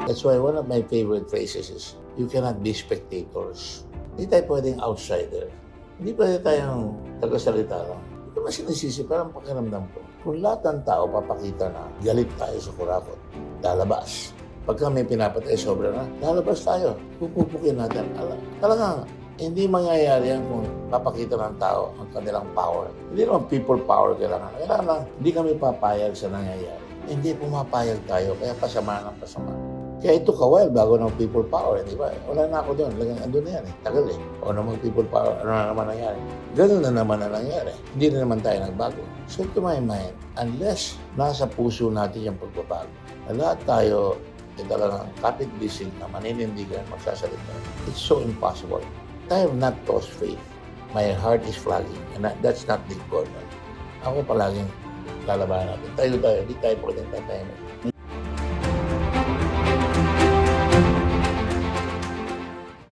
That's why one of my favorite phrases is, you cannot be spectators. Hindi tayo pwedeng outsider. Hindi pwede tayong tagasalita lang. Hindi ko na sinisisi, parang pakiramdam ko. Kung lahat ng tao papakita na galit tayo sa kurakot, lalabas. Pagka may pinapatay, sobra na, lalabas tayo. Pupupukin natin. Talagang, hindi mangyayari yan kung papakita ng tao ang kanilang power. Hindi naman people power kailangan. Kailangan lang, hindi kami papayag sa nangyayari. Hindi pumapayag tayo, kaya pasama ng pasama. Kaya ito kawal bago ng people power, di ba? Wala na ako doon. Lagang andun na yan eh. Tagal eh. O naman people power, ano na naman nangyari? Ganun na naman na nangyari. Hindi na naman tayo nagbago. So to my mind, unless nasa puso natin yung pagbabago, na lahat tayo talagang kapit-bisig na maninindigan, magsasalita, it's so impossible. I have not lost faith. My heart is flagging. And that's not the corner. Ako palaging lalabanan natin. Tayo, hindi tayo pwedeng tayo.